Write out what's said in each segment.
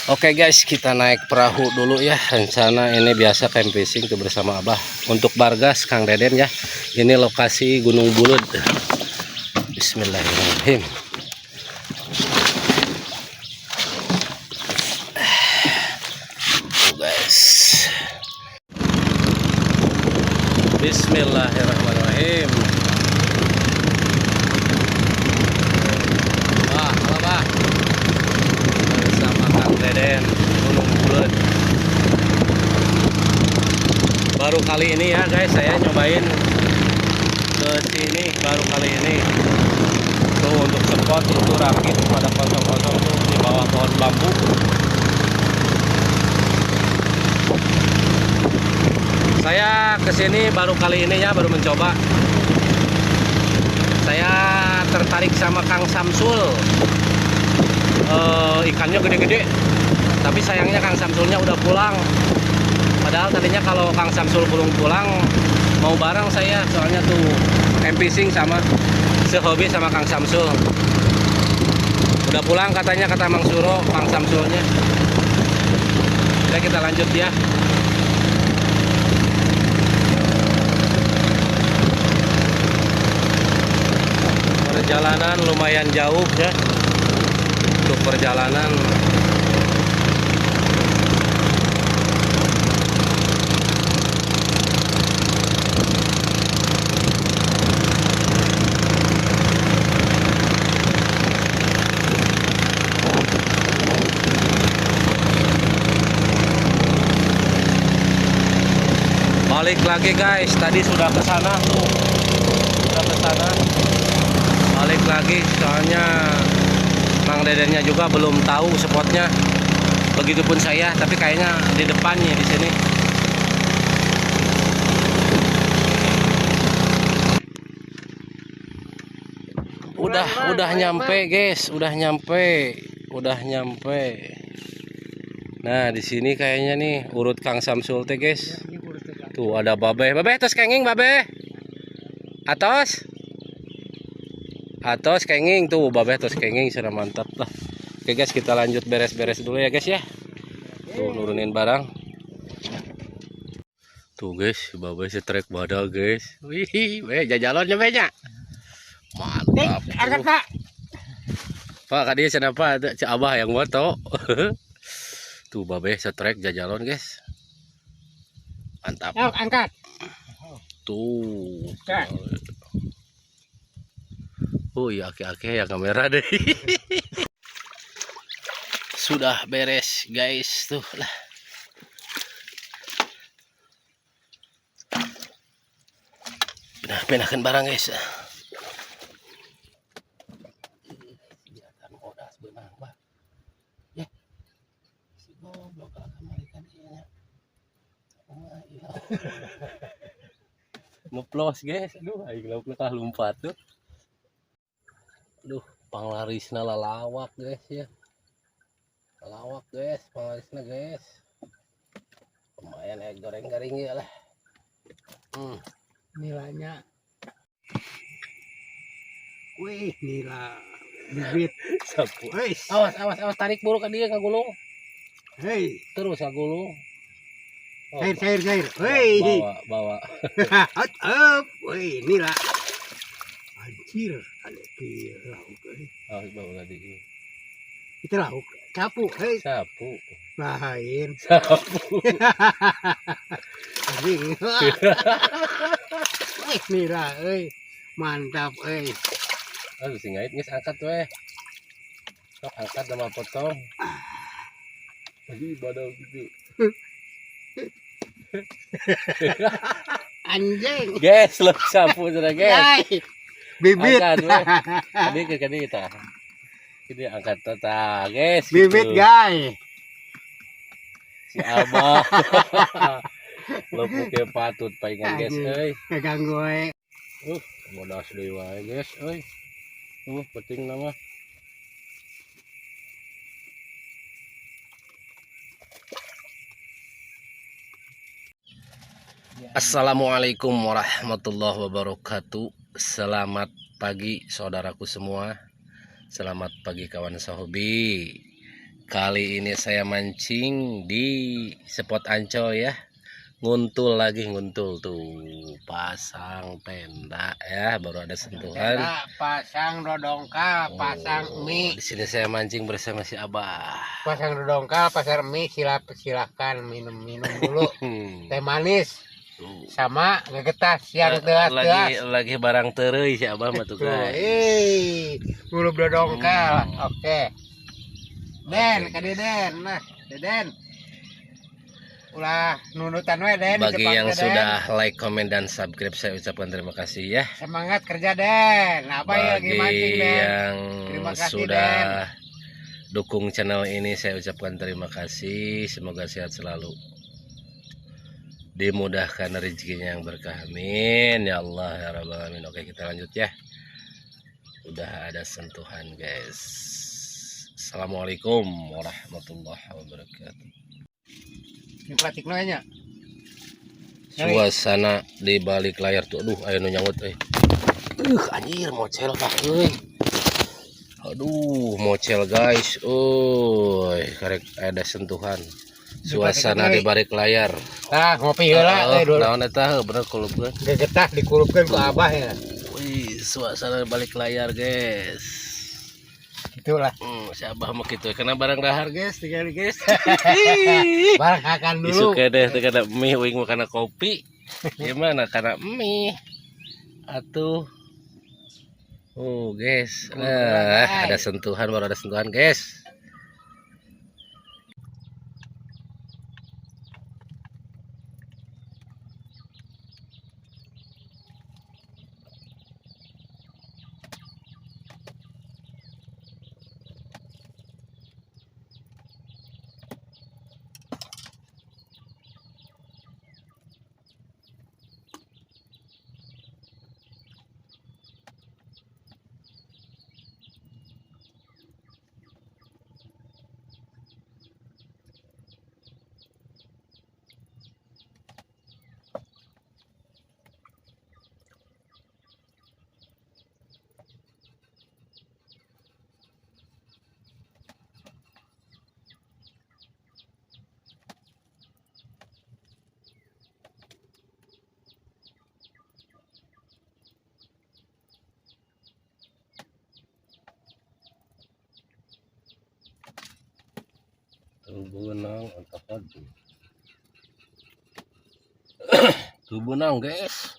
Oke guys, kita naik perahu dulu ya. Rencana ini biasa camp fishing tuh bersama Abah. Untuk Bargas, Kang Deden ya. Ini lokasi Gunung Bulut. Bismillahirrahmanirrahim. Guys. Bismillahirrahmanirrahim. Wah, halo Bah. Bersama Kang Deden, Gunung Bulut. Baru kali ini ya guys, saya nyobain ke sini baru kali ini. Tuh untuk spot itu rakit pada kosong-kosong tuh di bawah pohon bambu. Saya kesini baru kali ini ya, baru mencoba. Saya tertarik sama Kang Samsul. Ikannya gede-gede, tapi sayangnya Kang Samsulnya udah pulang. Padahal tadinya kalau Kang Samsul belum pulang mau bareng saya, soalnya tuh camp fishing sama sehobi sama Kang Samsul. Udah pulang katanya, kata Mang Suro, Kang Samsulnya. Oke, kita lanjut ya. Perjalanan lumayan jauh ya. Untuk perjalanan balik lagi guys, tadi sudah ke sana tuh. Sudah ke sana. Balik lagi soalnya Mang Dedennya juga belum tahu spotnya. Begitupun saya, tapi kayaknya di depannya di sini. Udah nyampe guys, udah nyampe. Nah, di sini kayaknya nih urut Kang Samsul teh guys. Tuh ada babe tos kenging babe. Atos kenging tuh babe tos kenging sudah mantap lah. Oke guys, kita lanjut beres-beres dulu ya guys ya. Tuh nurunin barang. Tuh guys, babe setrek badal guys. Wih, jajalonnya banyak. Mantap. Angkat Pak. Pak kadieu cenah Pak, cek Abah yang moto. Tuh babe setrek jajalon guys. Mantap. Yuk, angkat. Tuh. Oke. Oh iya, ake-ake ya kamera deh. Sudah beres guys tuh lah. Pindahkan barang guys. Ngeplos guys, aduh aing laukna lompat tuh. Aduh, panglarisna lalawak guys ya. Lalawak guys, panglarisna guys. Lumayan goreng-garing ya lah. Nilainya. Wih, nila bibit. Sapu. Hei, Awas tarik buru ka dia kagulung. hei, Terus kagulung. Oh, cair. Hei, bawa. up. Wih, nila. Anjir, ada di lauk. Oh, bawa tadi. Itu lauk. Sapu, hei. Sapu. Lain. Sapu. Anjing. Wih, nila, hei. Mantap, hei. Aduh, si ngait geus angkat weh. Sok angkat sama potong. Lagi badal gitu. Anjing. Guys, lo sapu sudah guys. Hai. Bibit. Angkat weh. Tadi kita. Ini angkat tata, guys. Bibit, gitu. guys. Si Abah. Lo puke patut paingan guys, euy. Ganggu we. Modas deui wae guys, euy. Penting nama. Assalamualaikum warahmatullahi wabarakatuh. Selamat pagi saudaraku semua. Selamat pagi kawan sahobi. Kali ini saya mancing di spot Ancol ya. Nguntul lagi, nguntul tuh. Pasang tenda ya, baru ada sentuhan. Tenda, pasang dodongkal, pasang mie. Di sini saya mancing bersama si Abah. Pasang dodongkal, pasang mie, silahkan minum-minum dulu. Teh manis sama ngegetas yang Lagi barang tereuy si Abah mah tuh guys. Ngulup dodongkal. Oke. Den, ka Den. Nah, Den. Ulah nunutan we Den. Bagi yang sudah like, comment dan subscribe saya ucapkan terima kasih ya. Semangat kerja Den. Apa ya lagi mancing Den? Yang Terima kasih, sudah dukung channel ini saya ucapkan terima kasih. Semoga sehat selalu. Dimudahkan rezekinya yang berkah. Amin ya Allah ya Rabbal alamin. Oke, kita lanjut ya. Udah ada sentuhan guys. Assalamualaikum warahmatullahi wabarakatuh. Ini plastik nya. Suasana di balik layar tuh. Aduh, ayo nu nyangut euy. Anjir mocel Pak euy. Aduh, mocel guys. Karek ada sentuhan. Suasana di balik layar. Ah, ngopi heula dulu. Naon eta bener kulupkeun. Gegetah dikulupkeun ku Abah ya. Wih, suasana di balik layar, guys. Itulah. Si Abah mah kitu. Kena barang dahar, guys, tinggal guys. Barang akan dulu. Isuke deh teu kana mie wing mah kana kopi. Gimana kana mie? Atuh. Guys. Ada sentuhan, baru ada sentuhan, guys. Benang atau padu. Tuh benang guys.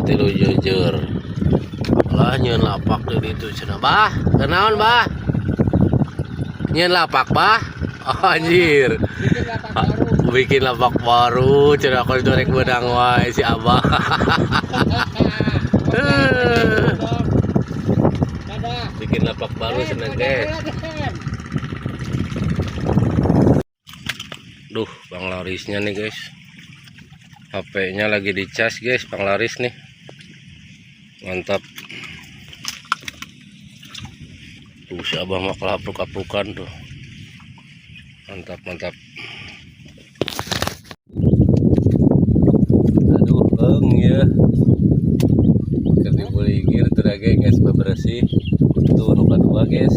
tilu jujur lah nyeun lapak deui ditu cenah bah kenaon bah Nyen lapak bah. Anjir. Bikin lapak baru. Bikin lapak baru, cenah aku dorek benang wae si Abah. Dadah. Bikin lapak baru seneng guys. Duh, Bang Larisnya nih guys. HP-nya lagi dicas guys, Bang Laris nih. Mantap. Tuh si Abah mah kelapuk-kapukan tuh. Mantap, mantap. Aduh, ya. Kerja buligir tuh guys, bebersih. Tuh nuka dua guys.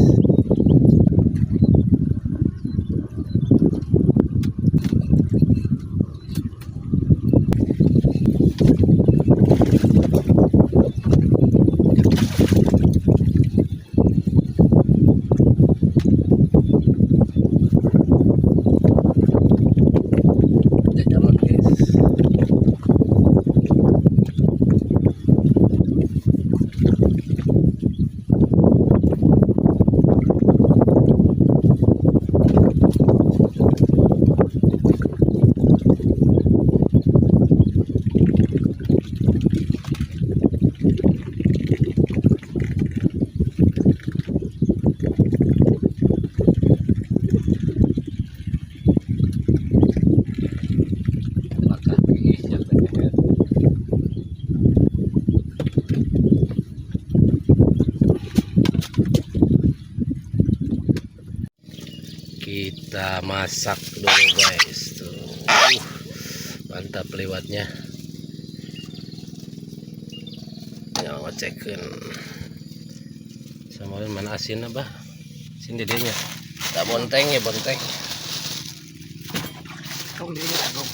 Kita masak dulu guys tuh. Mantap lewatnya. Ya ngecekin samarin mana asin apa? Asin dedenya. Tak bonteng ya bonteng. Tong di mana dong?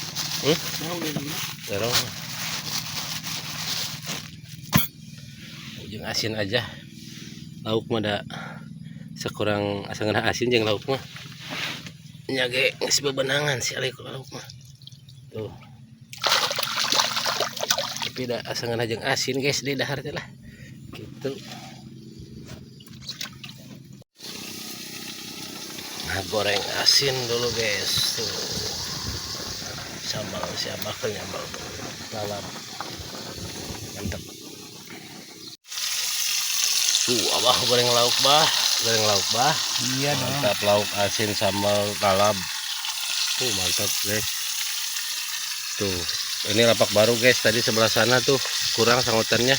Tong di mana? Terus ujung asin aja. Lauk mah ada sekurang asangan asin jeung lauk mah. Nyage geus bebenangan si alik lauk mah. Tuh. Tapi da asangan jeung asin guys di dahar teh lah. Gitu. Nah, goreng asin dulu guys. Tuh. Sambal siapa ke nyambal dalam. Mantap. Tuh, Abah goreng lauk bah. Goreng lauk bah. Iya dong. Mantap lauk asin sambal lalap. Tuh mantap guys. Tuh ini lapak baru guys. Tadi sebelah sana tuh kurang sangutannya.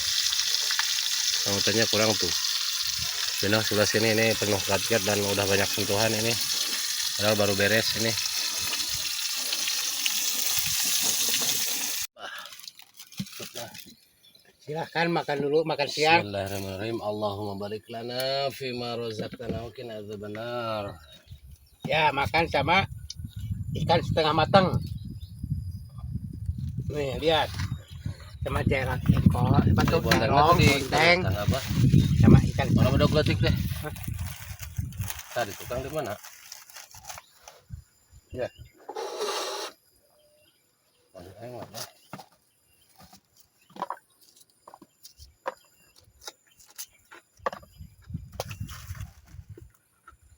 Sangutannya kurang tuh. Benar sebelah sini ini penuh kat dan udah banyak sentuhan ini. Padahal baru beres ini. Silahkan makan dulu, makan siang. Bismillahirrahmanirrahim. Allahumma barik lana fima razaqtana wa qina adzabannar. Ya, makan sama ikan setengah matang. Nih, lihat. Sama cerak ekor, batu terong, bonteng, apa? sama ikan. Orang udah geletik deh. Tadi tukang di mana? Ya.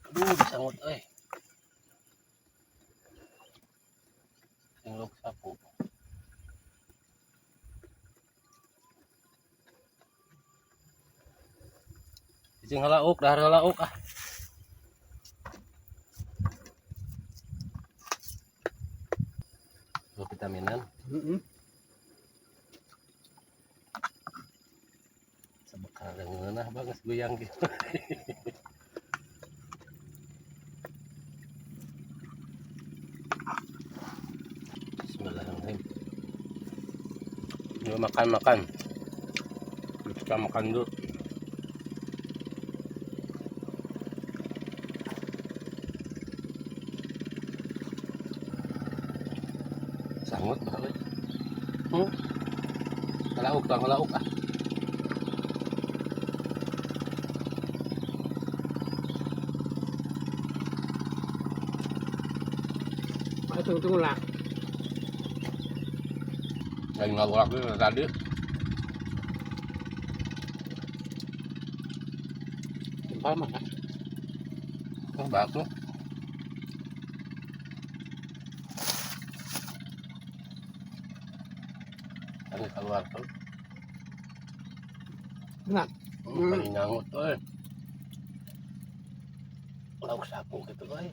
Aduh, disangut Ngeluk sapu. Cicing halauk, dahar halauk ah. Tuh vitaminan. Sebekal dengan banget goyang gitu. Bismillahirrahmanirrahim. Ini makan. Kita makan dulu. Sangut banget. Halauk ah. Tunggu lah. Lagi ngolak tadi. Jempol makan. Bagus. kan keluar tuh. Nah, Paling nyangut tuh. Lauk sapu gitu euy.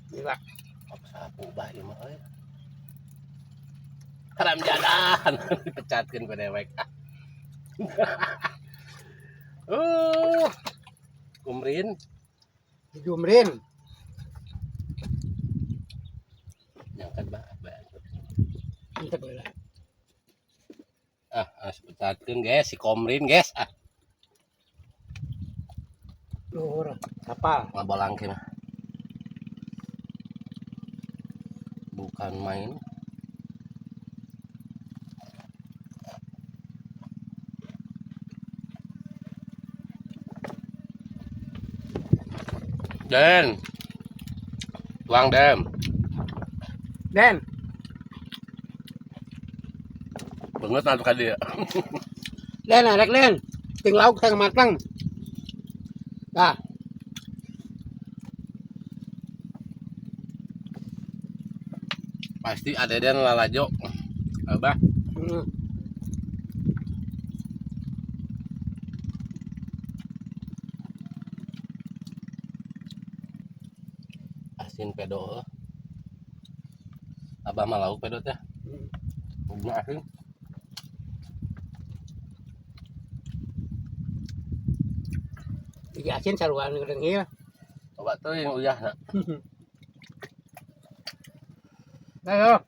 gila. Lauk sapu bae mah euy. Karam jadan dipecatkeun ku dewek. Kumrin Dijumrin. nyangkat bae. Ente bae. Pecatkeun guys si Komrin guys. Luhur kapal. Ngabalangkeun mah. Bukan main. Den. Tuang dem. Den, Banget atuh ka dieu. Den arek Den. Ting lauk teh matang. Nah, Pasti ada den lalajo. Abah. Asin pedo. Abah mah lauk pedo teh. Bunga asin. Iki asin saruan ngedenghil. Coba tuh yang uyah na. Ayo.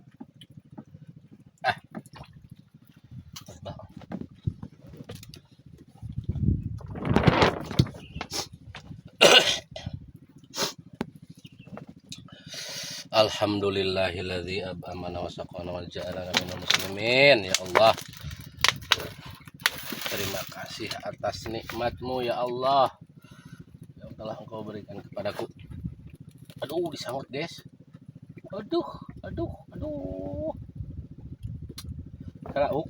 Alhamdulillahilladzi amana wa saqana wa ja'alana minal muslimin. Ya Allah, terima kasih atas nikmat-Mu ya Allah yang telah Engkau berikan kepadaku. Aduh, disangkut guys. Aduh. Karauk.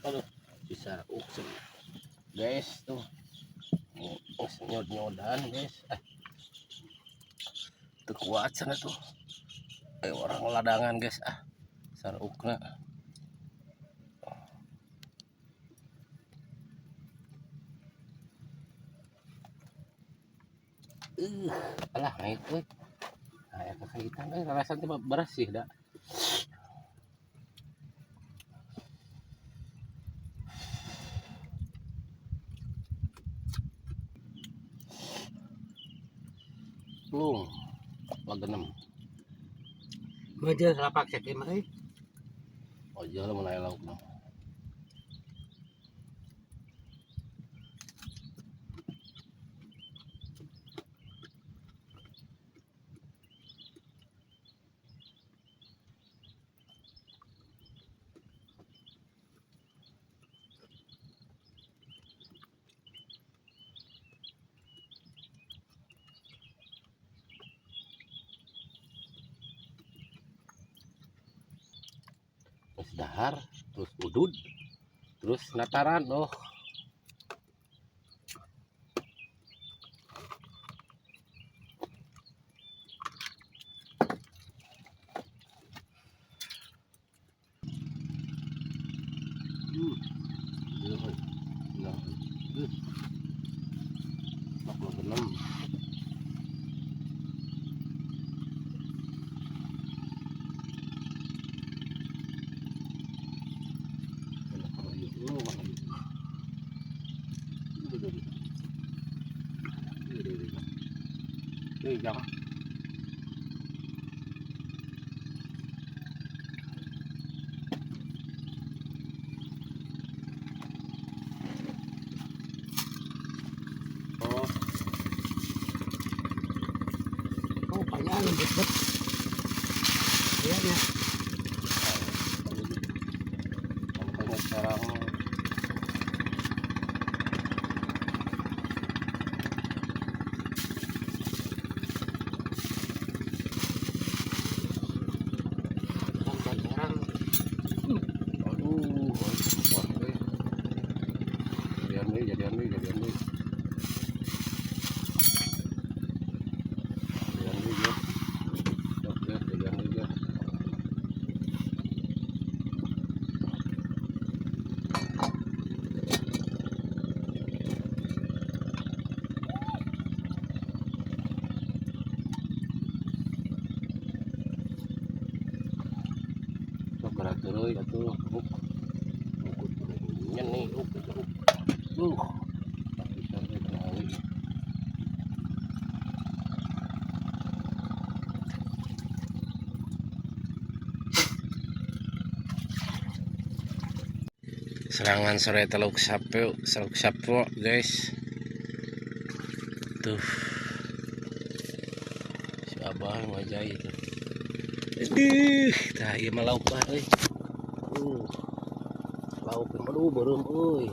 Aduh, bisa guys tuh nyod-nyodan guys. Tuh kuat sana tuh orang ladangan guys. Sarukna alah naik tuh kayak kekitan rasa tuh bersih dah. Belum lagenem. Meuje lapak cek mah euy. Oh iya lah mulai lauk mah. Terus dahar, terus udud, terus nataran. Oh, jangan. Oh, Pokoknya lembut banget. Iya ya. Sampainya sekarang Jarang. aduh wah deh jadian deh jadian deh jadian deh jadian deh ya oke jadian deh ya gerak terus atuh nyen nih bisa nih kali serangan sore teluk sapo guys tuh si abah ngajai itu tah ieu mah lauk bah euy lauk aduh beureum euy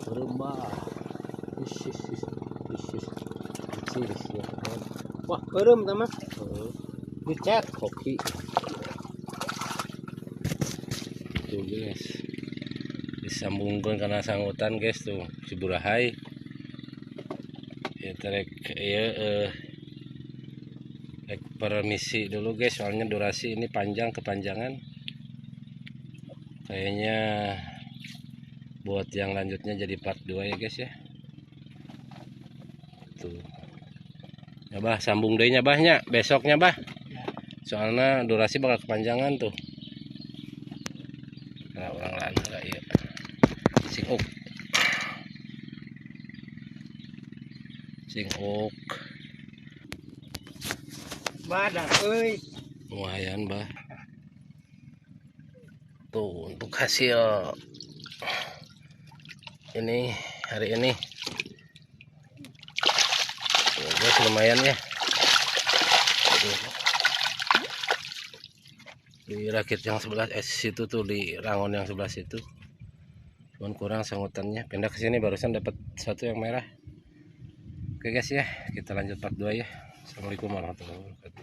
beureum bah isis ya kan wah beureum tah mah dicet kopi tuh guys disambungkan karena sanggutan guys tuh si Burahai ya terek ya permisi dulu guys soalnya durasi ini kepanjangan kayaknya buat yang lanjutnya jadi part 2 ya guys ya tuh ya bah sambung deh nya bahnya besoknya bah soalnya durasi bakal kepanjangan tuh nah orang lain enggak ya singuk Badak euy. lumayan bah tuh untuk hasil ini hari ini tuh, guys lumayan ya tuh. Di rakit yang sebelah situ tuh di rangon yang sebelah situ cuman kurang sanggutannya pindah ke sini barusan dapat satu yang merah. Oke guys ya kita lanjut part 2 ya. Assalamualaikum warahmatullahi wabarakatuh.